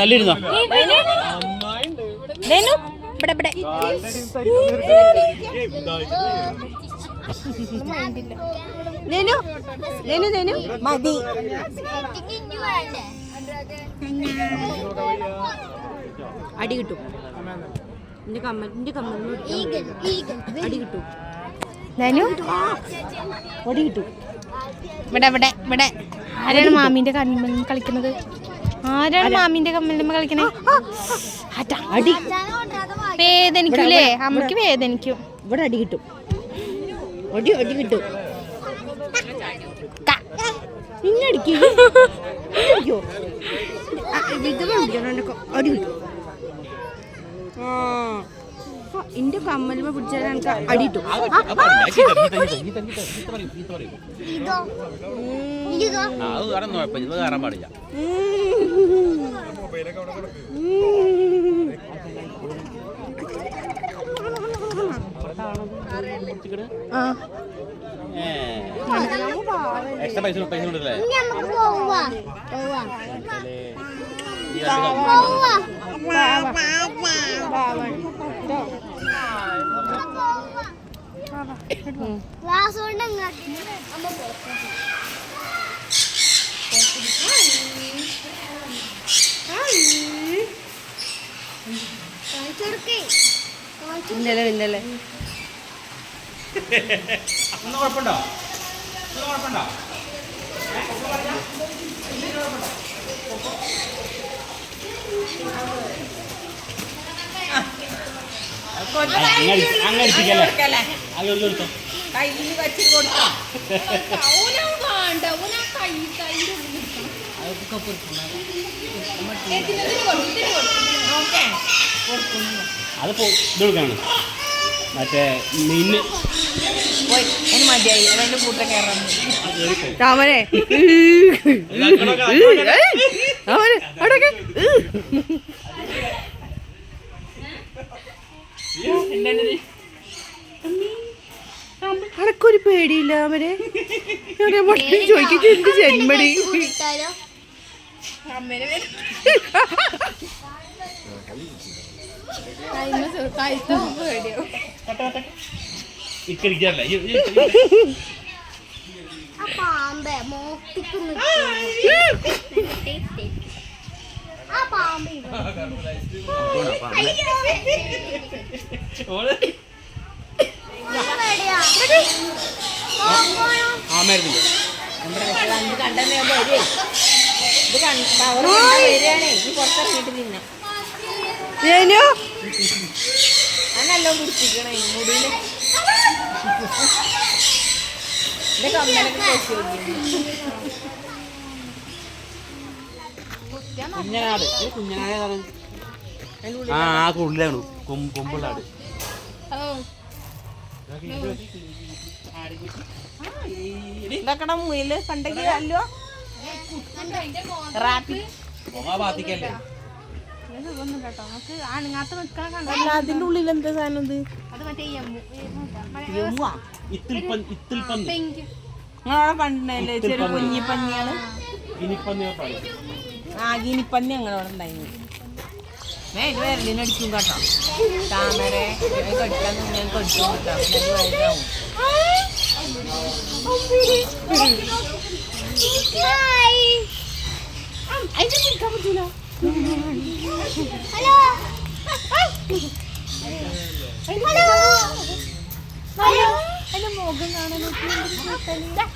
അല്ലിരുന്നോ മതി. അടി കിട്ടും. എന്റെ കമ്മലിന്റെ അടി കിട്ടും. അടി കിട്ടും. ഇവിടെ ആരാണ് മാമീന്റെ കമ്മൽ കളിക്കുന്നത്? ആരാണ് മാമീന്റെ കമ്മലിന്മ കളിക്കണേ? അടി വേദനിക്കൂലേ? അമ്മക്ക് വേദനിക്കും. ഇവിടെ അടി കിട്ടും. അടി കിട്ടും. ഇന്നടിക്കോ അടി കിട്ടും. എന്റെ കമ്മലിമ പിടിച്ചാൽ എനിക്ക് അടി കിട്ടും. പാടില്ല. എക്സ്ട്രാ പൈസ ഉണ്ടല്ലേ? ഇന്നലെ ഒന്നും കുഴപ്പമുണ്ടോ? അങ്ങനെ കയ്യിൽ വെച്ചിട്ട് കൊടുക്കാം. അതിപ്പോ ഇതൊടുക്കാണ് മറ്റേ മീന് മതിയായി. അതിന്റെ കൂട്ടം കയറാൻ രാമനെ അനക്കൊരു പേടിയില്ല അവരെ ചോദിക്കും എന്ത് ജന്മടി. പുറത്തിറങ്ങിട്ട് തിന്ന നല്ലോ പിടിച്ചിക്കണേ മുടിയില്. എന്റെ കമ്മലൊക്കെ കുഞ്ഞനാട് ആ ഉള്ളിലാണ് കൊമ്പുള്ള ആട്. ഇതാക്കണ മുയില് കണ്ടെങ്കിൽ അല്ലോ റാപ്പി അതിന്റെ ഉള്ളിൽ എന്താ സാധനം? നിങ്ങളവിടെ കണ്ടില്ലേ ചെറിയ കുഞ്ഞിപ്പന്നികള്? ആ ഗിനിപ്പന്നി ഞങ്ങളവിടെ ഉണ്ടായിരുന്നു. വേരലിനടിക്കും കേട്ടോ. താമര കടിക്കാൻ ഞാൻ കടിച്ചു കേട്ടോ. വയസ്സാവും. അതിന്റെ കുടിക്കാൻ പറ്റൂല. ഹലോ ഹലോ അതിന്റെ മുഖം കാണാൻ പിന്നെ തരികയാണ്.